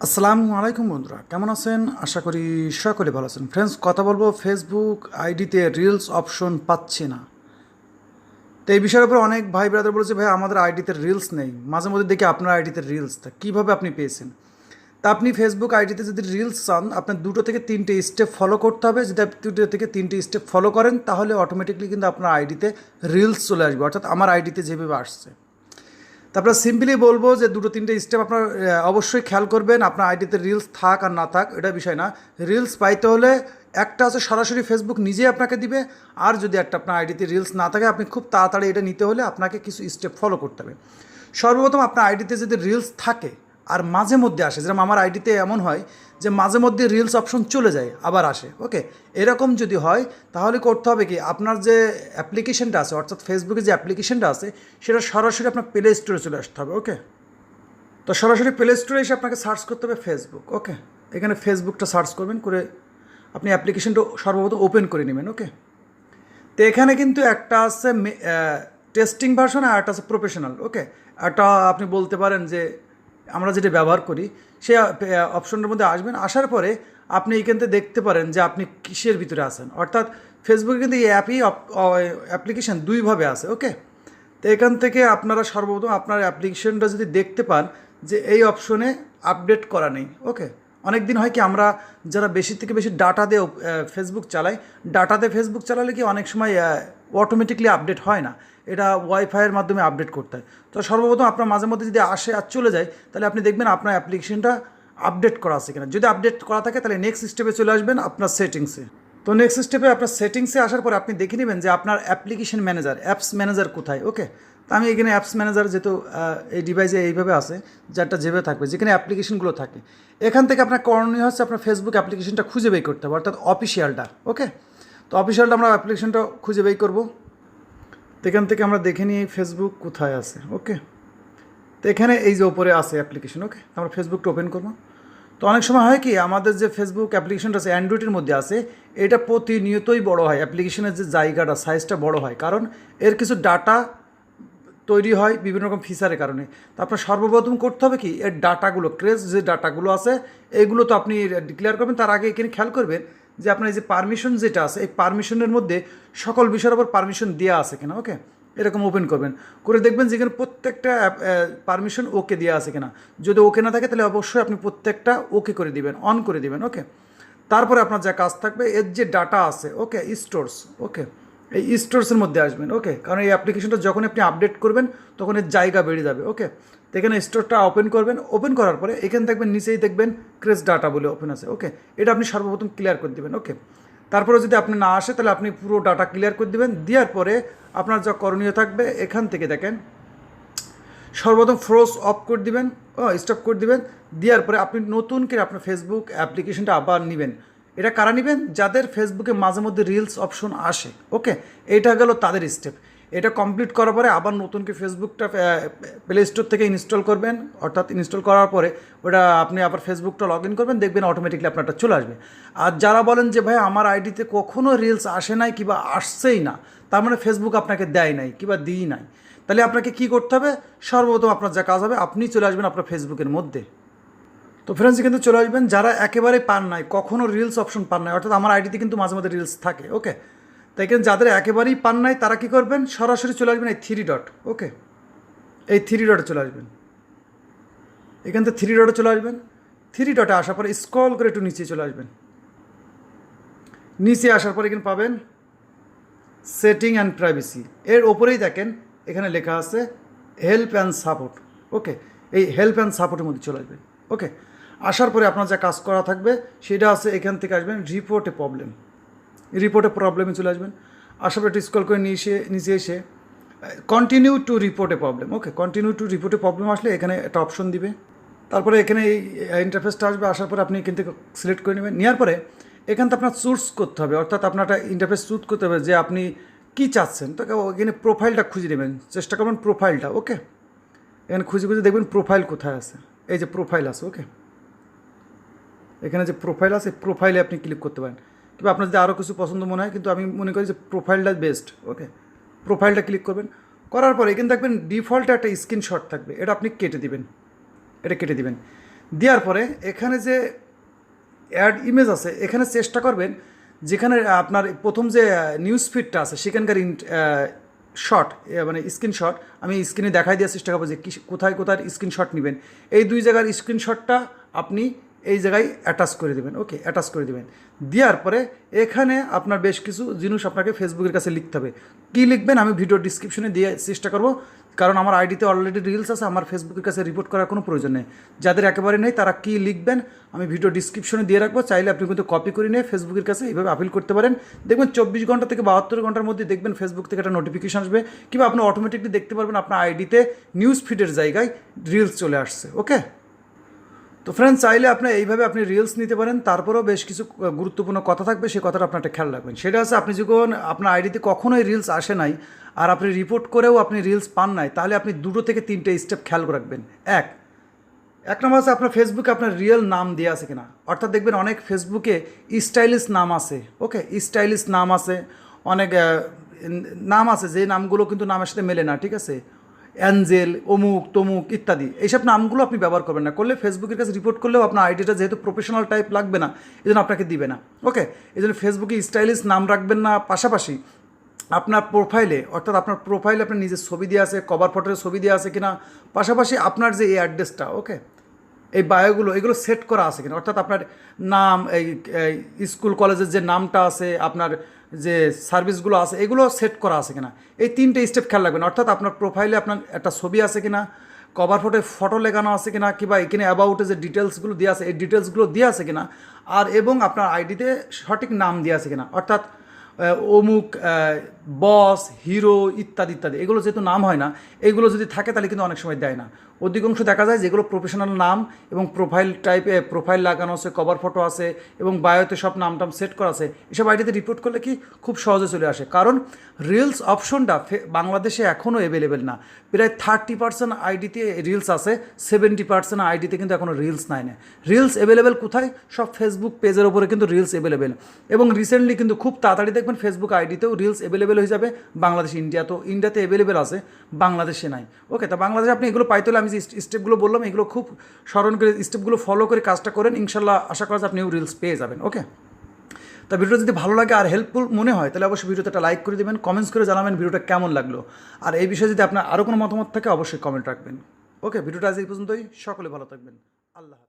আসসালামু আলাইকুম বন্ধুরা, কেমন আছেন? আশা করি সকলে ভালো আছেন। ফ্রেন্ডস, কথা বলবো ফেসবুক আইডিতে রিলস অপশন পাচ্ছি না। তো এই বিষয়ের উপর অনেক ভাই ব্রাদার বলেছে, ভাই আমাদের আইডিতে রিলস নেই। মাঝে মধ্যে দেখি আপনার আইডিতে রিলস, তা কীভাবে আপনি পেয়েছেন? তা আপনি ফেসবুক আইডিতে যদি রিলস চান, আপনার দুটো থেকে তিনটে স্টেপ ফলো করতে হবে। যদি আপনি দুটো থেকে তিনটে স্টেপ ফলো করেন, তাহলে অটোমেটিকলি কিন্তু আপনার আইডিতে রিলস চলে আসবে, অর্থাৎ আমার আইডিতে যেভাবে আসছে। তারপরে সিম্পলি বলবো যে দুটো তিনটে স্টেপ আপনার অবশ্যই খেয়াল করবেন। আপনার আইডিতে রিলস থাক আর না থাক এটা বিষয় না। রিলস পাইতে হলে একটা হচ্ছে সরাসরি ফেসবুক নিজেই আপনাকে দিবে, আর যদি একটা আপনার আইডিতে রিলস না থাকে, আপনি খুব তাড়াতাড়ি এটা নিতে হলে আপনাকে কিছু স্টেপ ফলো করতে হবে। সর্বপ্রথম আপনার আইডিতে যদি রিলস থাকে আর মাঝে মধ্যে আসে, যেরকম আমার আইডিতে এমন হয় যে মাঝে মধ্যে রিলস অপশন চলে যায় আবার আসে, ওকে, এরকম যদি হয় তাহলে করতে হবে কি, আপনার যে অ্যাপ্লিকেশনটা আছে, অর্থাৎ ফেসবুকে যে অ্যাপ্লিকেশনটা আছে সেটা সরাসরি আপনার প্লে স্টোরে চলে আসতে হবে, ওকে। তো সরাসরি প্লে স্টোরে এসে আপনাকে সার্চ করতে হবে ফেসবুক, ওকে। এখানে ফেসবুকটা সার্চ করবেন, করে আপনি অ্যাপ্লিকেশনটা সর্বপ্রথম ওপেন করে নেবেন, ওকে। তো এখানে কিন্তু একটা আছে টেস্টিং ভার্সন আর একটা আছে প্রফেশনাল, ওকে। একটা আপনি বলতে পারেন যে আমরা যেটা ব্যবহার করি সেই অপশনটার মধ্যে আসবেন। আসার পরে আপনি এখান থেকে দেখতে পারেন যে আপনি কিসের ভিতরে আছেন, অর্থাৎ ফেসবুকে কিন্তু এই অ্যাপ্লিকেশান দুইভাবে আছে, ওকে। তো এখান থেকে আপনারা সর্বপ্রথম আপনার অ্যাপ্লিকেশনটা যদি দেখতে পান যে এই অপশনে আপডেট করা নেই, ওকে। অনেক দিন হয় কি, আমরা যারা বেশি থেকে বেশি ডাটা দিয়ে ফেসবুক চালাই, ডাটাতে ফেসবুক চালালে কি অনেক সময় অটোমেটিকলি আপডেট হয় না, এটা ওয়াইফাইয়ের মাধ্যমে আপডেট করতে হয়। তো সর্বপ্রথম আপনার মাঝে মধ্যে যদি আসে আর চলে যায়, তাহলে আপনি দেখবেন আপনার অ্যাপ্লিকেশনটা আপডেট করা আছে কিনা। যদি আপডেট করা থাকে তাহলে নেক্সট স্টেপে চলে আসবেন আপনার সেটিংসে। তো নেক্সট স্টেপে আপনার সেটিংসে আসার পর আপনি দেখে নেবেন যে আপনার অ্যাপ্লিকেশন ম্যানেজার, অ্যাপস ম্যানেজার কোথায়, ওকে। তো আমি এখানে অ্যাপস ম্যানেজার যেহেতু এই ডিভাইসে এইভাবে আছে, যারটা যেভাবে থাকবে, যেখানে অ্যাপ্লিকেশনগুলো থাকে, এখান থেকে আপনার করণীয় হচ্ছে আপনার ফেসবুক অ্যাপ্লিকেশনটা খুঁজে বের করতে হবে, অর্থাৎ অফিসিয়ালটা, ওকে। তো অফিসিয়ালটা আমরা অ্যাপ্লিকেশনটা খুঁজে বের করবো। তো এখান থেকে আমরা দেখে নিই ফেসবুক কোথায় আছে, ওকে। তো এখানে এই যে ওপরে আছে অ্যাপ্লিকেশন, ওকে। আমরা ফেসবুকটা ওপেন করবো। তো অনেক সময় হয় কি, আমাদের যে ফেসবুক অ্যাপ্লিকেশনটা আছে অ্যান্ড্রয়েডের মধ্যে আছে, এটা প্রতিনিয়তই বড় হয়, অ্যাপ্লিকেশনের যে জায়গাটা সাইজটা বড় হয়, কারণ এর কিছু ডাটা তৈরি হয় বিভিন্ন রকম ফিচারের কারণে। তো আপনার সর্বপ্রথম করতে হবে কি, এর ডাটাগুলো, ক্রেজ যে ডাটাগুলো আছে এগুলো তো আপনি ডিক্লেয়ার করবেন। তার আগে এখানে খেয়াল করবেন যে আপনার এই যে পারমিশন যেটা আছে, এই পারমিশনের মধ্যে সকল বিষয়ের উপর পারমিশন দেওয়া আছে কিনা, ওকে। এরকম ওপেন করবেন, করে দেখবেন যেখানে প্রত্যেকটা পারমিশন ওকে দেওয়া আছে কিনা। যদি ওকে না থাকে তাহলে অবশ্যই আপনি প্রত্যেকটা ওকে করে দিবেন, অন করে দিবেন, ওকে। তারপরে আপনার যা কাজ থাকবে, এর যে ডাটা আছে, ওকে, স্টোরস, ওকে, এই স্টোরসের মধ্যে আসবেন, ওকে। কারণ এই অ্যাপ্লিকেশনটা যখন আপনি আপডেট করবেন তখন এর জায়গা বেড়ে যাবে, ওকে। তো এখানে স্টোরটা ওপেন করবেন, ওপেন করার পরে এখানে দেখবেন নিচেই দেখবেন ক্রেজ ডাটা বলে ওপেন আছে, ওকে। এটা আপনি সর্বপ্রথম ক্লিয়ার করে দেবেন, ওকে। তারপরে যদি আপনি না আসে তাহলে আপনি পুরো ডাটা ক্লিয়ার করে দেবেন। দেওয়ার পরে আপনার যা করণীয় থাকবে, এখান থেকে দেখেন সর্বপ্রথম ফ্রোজ অফ করে দিবেন, স্টপ করে দিবেন। দেওয়ার পরে আপনি নতুন করে আপনার ফেসবুক অ্যাপ্লিকেশনটা আবার নেবেন। এটা কারা নেবেন? যাদের ফেসবুকে মাঝে মধ্যে রিলস অপশন আসে, ওকে। এইটা গেল তাদের স্টেপ। এটা কমপ্লিট করার পরে আবার নতুন করে ফেসবুকটা প্লে স্টোর থেকে ইনস্টল করবেন, অর্থাৎ ইনস্টল করার পরে ওটা আপনি আবার ফেসবুকটা লগ ইন করবেন, দেখবেন অটোমেটিকলি আপনারটা চলে আসবে। আর যারা বলেন যে ভাই আমার আইডিতে কখনও রিলস আসে নাই কিংবা আসছেই না, তার মানে ফেসবুক আপনাকে দেয় নাই কিংবা দিই নাই, তাহলে আপনাকে কী করতে হবে? সর্বপ্রথম আপনার যা কাজ হবে, আপনি চলে আসবেন আপনার ফেসবুকের মধ্যে। তো ফ্রেন্ডস, কিন্তু চলে আসবেন যারা একেবারে পান নাই, কখনও রিলস অপশন পান নাই, অর্থাৎ আমার আইডিতে কিন্তু মাঝে মাঝে রিলস থাকে, ওকে। তাই কিন্তু যাদের একেবারেই পান নাই তারা কী করবেন? সরাসরি চলে আসবেন এই থ্রি ডট, ওকে। এই থ্রি ডটে চলে আসবেন, এখান থেকে থ্রি ডটে চলে আসবেন। থ্রি ডটে আসার পরে স্ক্রল করে একটু নিচে চলে আসবেন। নিচে আসার পরে এখানে পাবেন সেটিং অ্যান্ড প্রাইভেসি। এর ওপরেই দেখেন এখানে লেখা আছে হেল্প অ্যান্ড সাপোর্ট, ওকে। এই হেল্প অ্যান্ড সাপোর্টের মধ্যে চলে আসবেন, ওকে। আসার পরে আপনার যা কাজ করা থাকবে সেটা আছে, এখান থেকে আসবেন রিপোর্টে প্রবলেম, রিপোর্টে প্রবলেমে চলে আসবেন। আসার পরে একটু স্ক্রল করে নিচে এসে কন্টিনিউ টু রিপোর্টে প্রবলেম, ওকে। কন্টিনিউ টু রিপোর্টে প্রবলেম আসলে এখানে একটা অপশন দিবে। তারপরে এখানে এই ইন্টারফেসটা আসবে, আসার পরে আপনি এখান থেকে সিলেক্ট করে নেবেন। নেওয়ার পরে এখান থেকে আপনার চুজ করতে হবে, অর্থাৎ আপনার একটা ইন্টারফেস চুজ করতে হবে যে আপনি কী চাচ্ছেন। তো এখানে প্রোফাইলটা খুঁজে নেবেন, চেষ্টা করবেন প্রোফাইলটা, ওকে। এখানে খুঁজে খুঁজে দেখবেন প্রোফাইল কোথায় আছে, এই যে প্রোফাইল আছে, ওকে। এখানে যে প্রোফাইল আছে, প্রোফাইলে আপনি ক্লিক করতে পারেন, কিংবা আপনার যদি আরও কিছু পছন্দ মনে হয়, কিন্তু আমি মনে করি যে প্রোফাইলটা বেস্ট, ওকে। প্রোফাইলটা ক্লিক করবেন, করার পরে এখানে দেখবেন ডিফল্টে একটা স্ক্রিনশট থাকবে, এটা আপনি কেটে দিবেন, এটা কেটে দিবেন। দেওয়ার পরে এখানে যে অ্যাড ইমেজ আছে এখানে চেষ্টা করবেন যেখানে আপনার প্রথম যে নিউজ ফিডটা আছে সেখানকার শর্ট মানে স্ক্রিনশট আমি স্ক্রিনে দেখাই দেওয়ার চেষ্টা করবো যে কোথায় কোথায় স্ক্রিনশট নেবেন। এই দুই জায়গার স্ক্রিনশটটা আপনি এই জায়গায় অ্যাটাচ করে দেবেন। ওকে, অ্যাটাচ করে দেবেন। দেওয়ার পরে এখানে আপনার বেশ কিছু জিনিস আপনাকে ফেসবুকের কাছে লিখতে হবে। কী লিখবেন আমি ভিডিও ডিসক্রিপশনে দিয়ে চেষ্টা করব, কারণ আমার আইডিতে অলরেডি রিলস আছে, আমার ফেসবুকের কাছে রিপোর্ট করার কোনো প্রয়োজন নেই। যাদের একেবারে নেই তারা কী লিখবেন আমি ভিডিও ডিসক্রিপশনে দিয়ে রাখবো, চাইলে আপনি কিন্তু কপি করে নিয়ে ফেসবুকের কাছে এইভাবে আপিল করতে পারেন। দেখবেন 24 ঘন্টা থেকে 72 ঘন্টার মধ্যে দেখবেন ফেসবুক থেকে একটা নোটিফিকেশন আসবে, কিংবা আপনি অটোমেটিকলি দেখতে পারবেন আপনার আইডিতে নিউজ ফিডের জায়গায় রিলস চলে আসছে। ওকে, তো ফ্রেন্ডস চাইলে এইভাবে আপনি রিলস নিতে পারেন। তারপরেও বেশ কিছু গুরুত্বপূর্ণ কথা থাকবে, সেই কথাটা আপনার একটা খেয়াল রাখবেন। সেটা হচ্ছে আপনি যখন আপনার আইডিতে কখনোই রিলস আসে নাই আর আপনি রিপোর্ট করেও আপনি রিলস পান নাই, তাহলে আপনি 2 থেকে 3টে স্টেপ খেয়াল রাখবেন। এক নম্বর হচ্ছে আপনার ফেসবুকে আপনার রিয়েল নাম দেওয়া আছে কিনা। অর্থাৎ দেখবেন অনেক ফেসবুকে স্টাইলিশ নাম আছে। ওকে, স্টাইলিশ নাম আছে, অনেক নাম আছে যে নামগুলো কিন্তু নামের সাথে মেলে না। ঠিক আছে, অ্যাঞ্জেল, অমুক তমুক ইত্যাদি, এইসব নামগুলো আপনি ব্যবহার করবেন না। করলে ফেসবুকের কাছে রিপোর্ট করলেও আপনার আইডিটা যেহেতু প্রফেশনাল টাইপ লাগবে না, এই জন্য আপনাকে দিবে না। ওকে, এই জন্য ফেসবুকে স্টাইলিশ নাম রাখবেন না। পাশাপাশি আপনার প্রোফাইলে, অর্থাৎ আপনার প্রোফাইলে আপনার নিজের ছবি দেওয়া আছে, কভার ফটোর ছবি দেওয়া আছে কিনা, পাশাপাশি আপনার যে এই অ্যাড্রেসটা, ওকে, এই বায়োগুলো এগুলো সেট করা আছে কিনা। অর্থাৎ আপনার নাম, এই স্কুল কলেজের যে নামটা আছে, আপনার যে সার্ভিসগুলো আছে এগুলো সেট করা আছে কিনা, এই 3টে স্টেপ খেয়াল রাখবেন। অর্থাৎ আপনার প্রোফাইলে আপনার একটা ছবি আছে কিনা, কভার ফটো লেখানো আছে কিনা, কিংবা এখানে অ্যাবাউটে যে ডিটেলসগুলো দেওয়া আছে এই ডিটেলসগুলো দেওয়া আছে কিনা, আর এবং আপনার আইডিতে সঠিক নাম দেওয়া আছে কিনা। অর্থাৎ অমুক বস, হিরো ইত্যাদি ইত্যাদি, এগুলো যেহেতু নাম হয় না, এগুলো যদি থাকে তাহলে কিন্তু অনেক সময় দেয় না। অধিকাংশ দেখা যায় যেগুলো প্রফেশনাল নাম এবং প্রোফাইল লাগানো আছে, কভার ফটো আছে এবং বায়োতে সব নাম টাম সেট করা আছে, এসব আইডিতে রিপোর্ট করলে কি খুব সহজে চলে আসে। কারণ রিলস অপশনটা বাংলাদেশে এখনও অ্যাভেলেবেল না। প্রায় 30% আইডিতে রিলস আছে, 70% আইডিতে কিন্তু এখনও রিলস নাই না। রিলস অ্যাভেলেবেল কোথায়? সব ফেসবুক পেজের ওপরে কিন্তু রিলস অ্যাভেলেবেল। এবং রিসেন্টলি কিন্তু খুব তাড়াতাড়ি দেখবেন ফেসবুক আইডিতেও রিলস অ্যাভেলেবেল হয়ে যাবে। বাংলাদেশ, ইন্ডিয়াতে অ্যাভেলেবেল আছে, বাংলাদেশে নাই। ওকে, তা বাংলাদেশে আপনি এগুলো পাইতে হলে আমি যে স্টেপগুলো বললাম এগুলো খুব স্মরণ করে স্টেপগুলো ফলো করে কাজটা করেন, ইনশাল্লাহ আশা করা যায় আপনিও রিলস পেয়ে যাবেন। ওকে, তা ভিডিওটা যদি ভালো লাগে আর হেল্পফুল মনে হয় তাহলে অবশ্যই ভিডিওতে একটা লাইক করে দেবেন, কমেন্টস করে জানাবেন ভিডিওটা কেমন লাগলো। আর এই বিষয়ে যদি আপনার আরও কোনো মতামত থাকে অবশ্যই কমেন্ট রাখবেন। ওকে, ভিডিওটা আজ এই পর্যন্তই। সকলে ভালো থাকবেন। আল্লাহ।